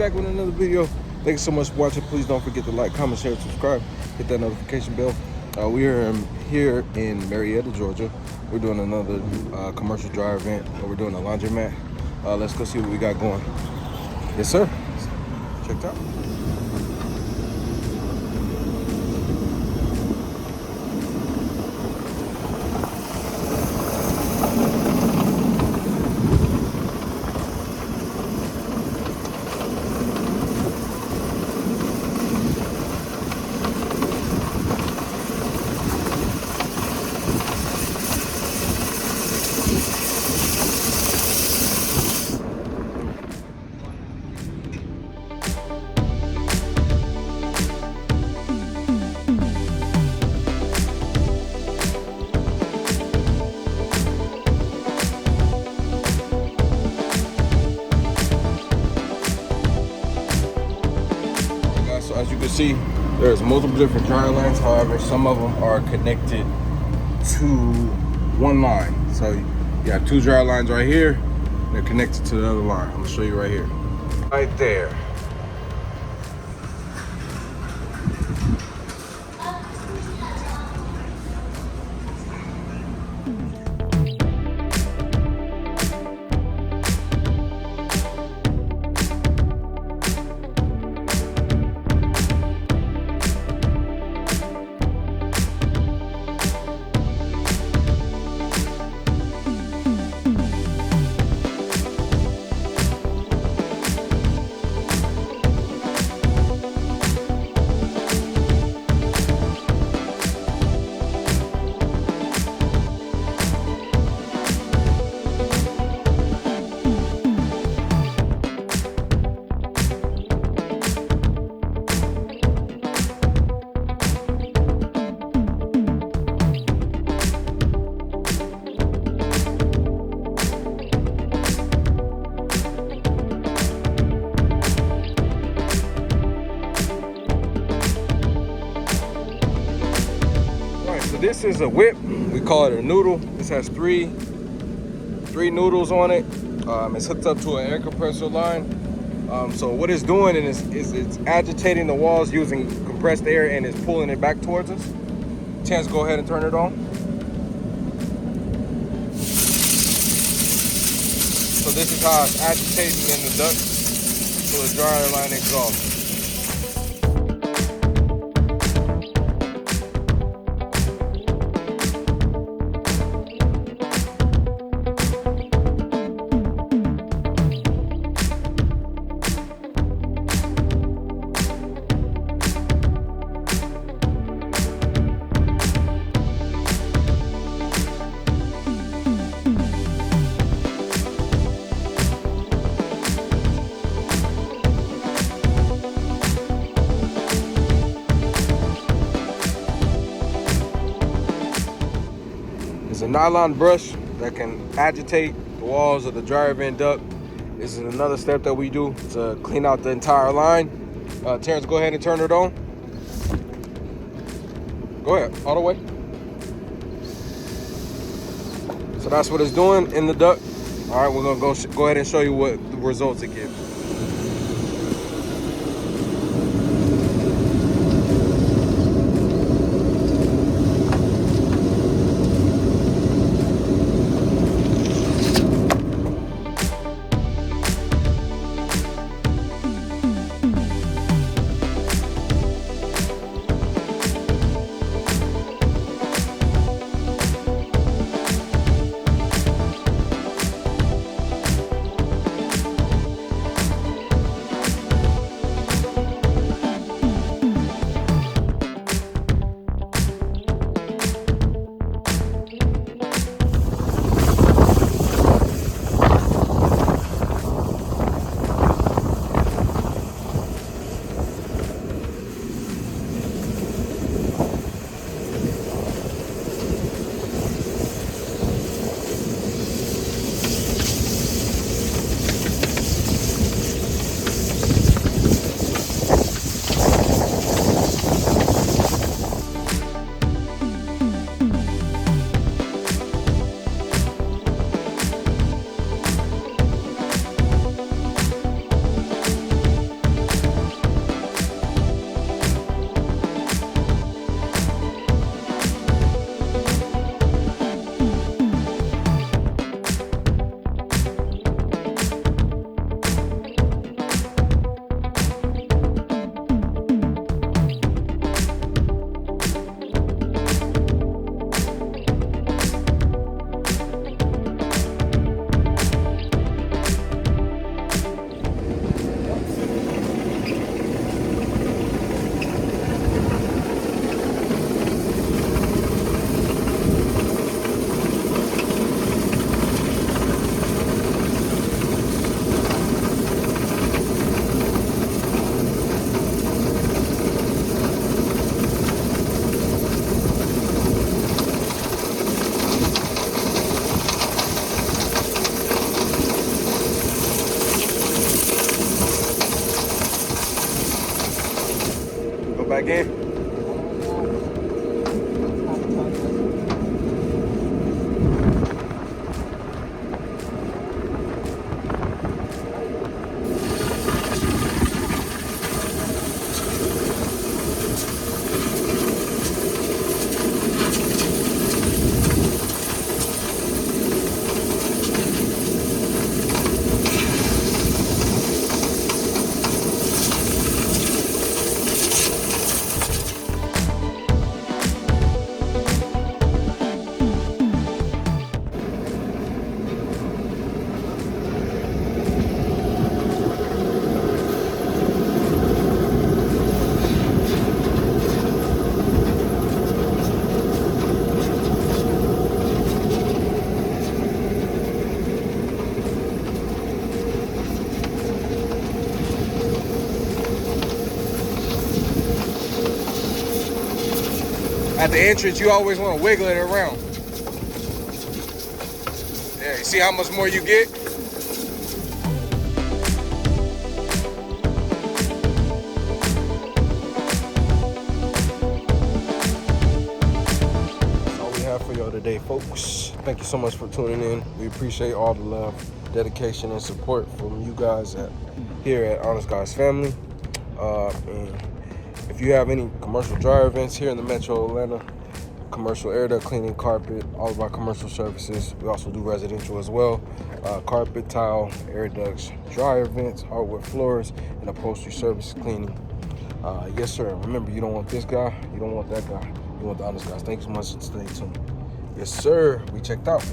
back with another video. Thanks so much for watching. Please don't forget to like, comment, share, subscribe, hit that notification bell. We are here in Marietta, Georgia. We're doing another commercial dry event. We're doing a laundromat. Let's go see what we got going. Yes, sir. Check it out. So as you can see, there's multiple different dryer lines. However, some of them are connected to one line. So you have two dryer lines right here. They're connected to the other line. I'm gonna show you right here. Right there. This is a whip. We call it a noodle. This has three noodles on it. It's hooked up to an air compressor line. So what it's doing is it's agitating the walls using compressed air and it's pulling it back towards us. Chance, go ahead and turn it on. So this is how it's agitating in the duct to the dryer line exhaust. It's a nylon brush that can agitate the walls of the dryer vent duct. This is another step that we do to clean out the entire line. Terrence, go ahead and turn it on. Go ahead, all the way. So that's what it's doing in the duct. All right, we're gonna go ahead and show you what the results it gives. back in? At the entrance, you always want to wiggle it around. Yeah, you see how much more you get? That's all we have for y'all today, folks. Thank you so much for tuning in. We appreciate all the love, dedication, and support from you guys here at Honest Guys Family. And if you have any commercial dryer events here in the Metro Atlanta, commercial air duct cleaning, carpet, all of our commercial services. We also do residential as well. Carpet, tile, air ducts, dryer vents, hardwood floors, and upholstery service cleaning. Yes, sir. Remember, you don't want this guy, you don't want that guy. You want the Honest Guys. Thank you so much. Stay tuned. Yes, sir. We checked out.